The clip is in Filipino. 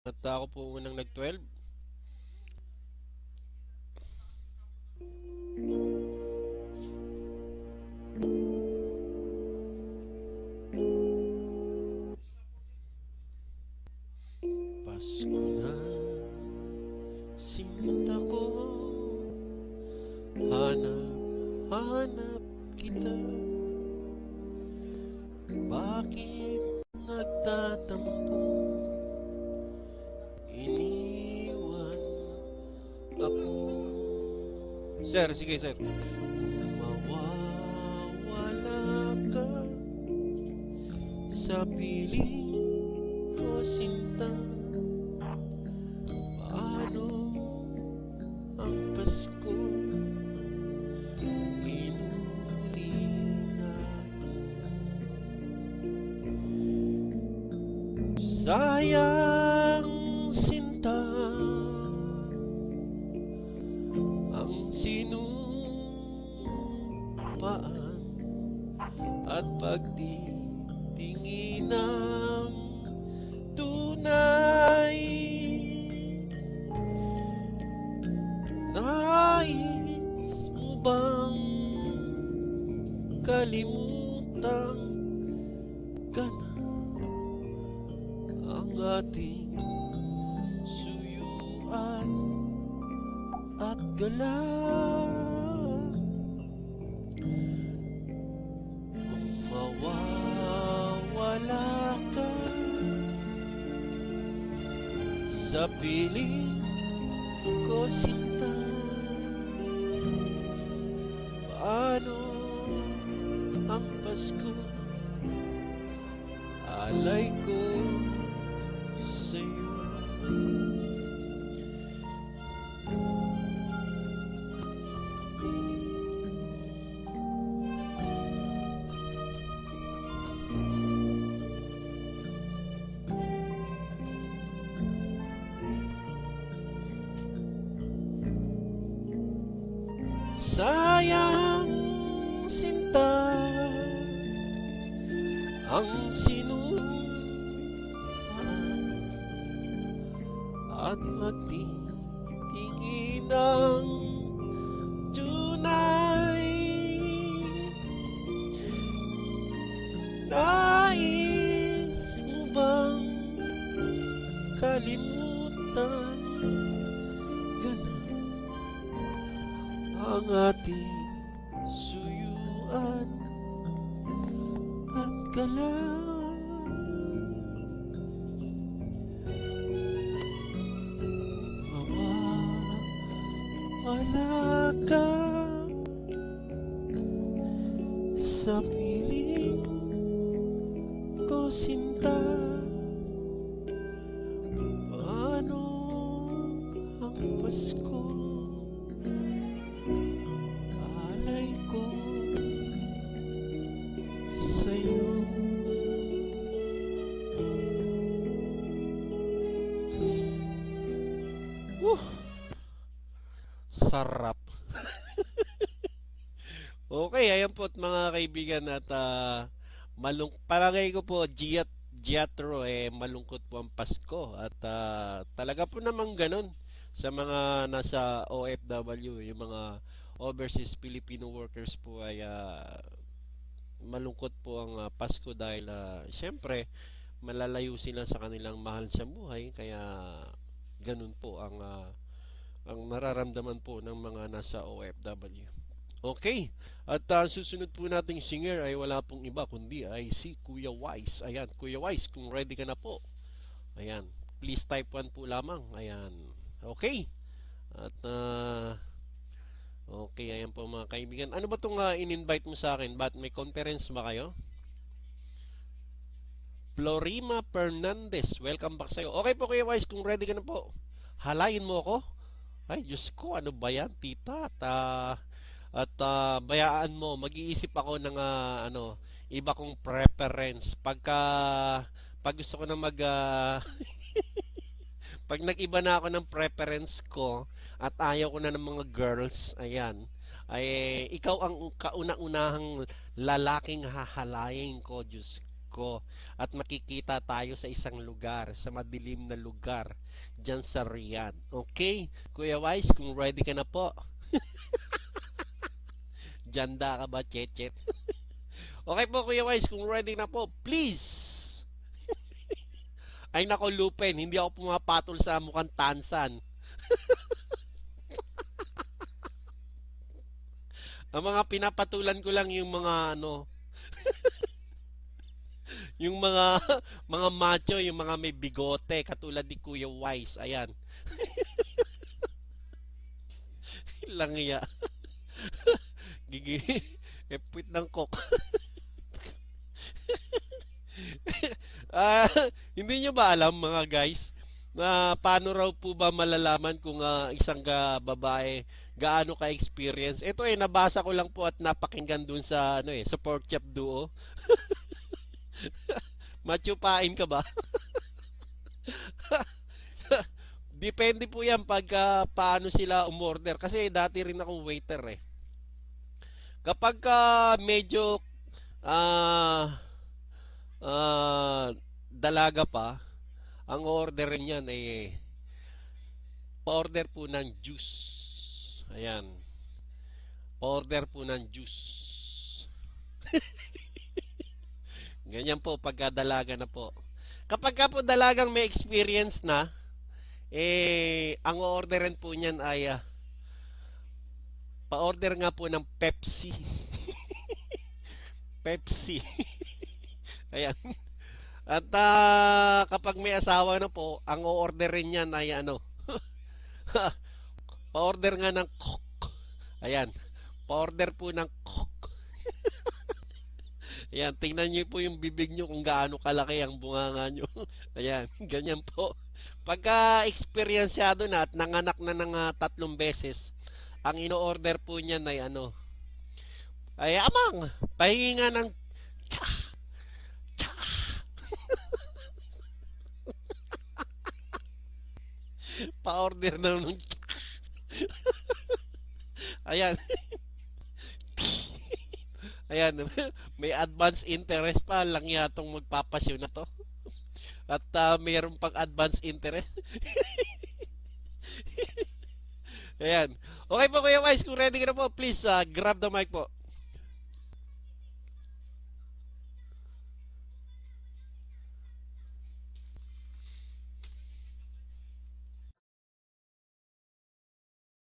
At ako po unang nag-12. Pasko na, sinta ko, hanap kita. Bakit nagtatampo, iniwan ako? Sir, sige sir. Mawawala ka sa piling ko, sinta. Paano ang Pasko inuli natin? Sayang, sinta, ang sinumpaan at pagtitingin ng tunay. Nais mo bang kalimutan ka na ang ating suyuan at gala? Kung mawawala ka sa piling ko, sinta, paano ang Pasko? Alay ko sa'yo. Sayang, sinta, ang sinumpaan at magtitingin ng tunay. Nais mo bang kalimutan ka na ang ating suyuan at gala? Mawawala ka sa piling ko, sinta. Paano ang Pasko? Alay ko sa'yo. Woo! Sarap. Okay, ayan po mga kaibigan at palagay ko po Giatro malungkot po ang Pasko at talaga po namang ganun sa mga nasa OFW, yung mga overseas Filipino workers po ay malungkot po ang Pasko dahil syempre malalayo sila sa kanilang mahal sa buhay kaya ganun po ang nararamdaman po ng mga nasa OFW. Okay. At susunod po nating singer ay wala pong iba kundi ay si Kuya Wise. Ayan, Kuya Wise, kung ready ka na po. Ayan, please type 1 po lamang. Ayan. Okay. At okay, ayan po mga kaibigan. Ano ba itong in-invite mo sa akin? Ba't may conference ba kayo? Florima Fernandez, welcome back sa'yo. Okay po Kuya Wise, kung ready ka na po. Halayin mo ako. Ay, Diyos ko, ano ba yan, tita? Bayaan mo, mag-iisip ako ng iba kong preference. Pag gusto ko na pag nag-iba na ako ng preference ko at ayaw ko na ng mga girls, ayan, ay ikaw ang kauna-unahang lalaking hahalayin ko, Diyos ko. At makikita tayo sa isang lugar, sa madilim na lugar, dyan sa Riyadh. Okay? Kuya Wise, kung ready ka na po. Janda ka ba, Chechet? Okay po, Kuya Wise, kung ready na po, please! Ay nako, Lupin, hindi ako pumapatol sa mukhang tansan. Ang mga pinapatulan ko lang yung mga ano, yung mga mga macho, yung mga may bigote, katulad ni Kuya Wise. Ayan. Lang iya. Gigi. Epwit ng kok. Hindi nyo ba alam mga guys na paano raw po ba malalaman kung isang babae gaano ka-experience? Ito nabasa ko lang po at napakinggan dun sa sa Pork Chop Duo. Machupain ka ba? Depende po yan pag paano sila umorder. Kasi dati rin akong waiter eh. Kapag medyo dalaga pa, ang order niyan ay pa-order po ng juice. Ayan. Pa-order po ng juice. Ganyan po pagka dalaga na po. Kapag ka po dalagang may experience na, ang orderin po niyan ay pa-order nga po ng Pepsi. Pepsi. Ayan. At kapag may asawa na po, ang o-orderin niyan ay ano. Pa-order nga ng Coke. Ayan. Pa-order po ng Coke. Ayan, tingnan niyo po yung bibig niyo kung gaano kalaki ang bunganga niyo. Ayan, ganyan po. Pagka eksperyensyado na at nanganak na ng 3 beses, ang ino-order po niyan ay ano. Ay, amang, pahingi nga ng pa-order na ng ayan. Ayan, may advance interest pa lang yatong magpapasyo na to. At mayroon pang advance interest. Ayan. Okay po Kuya Wise, kung ready ka na po, please grab the mic po.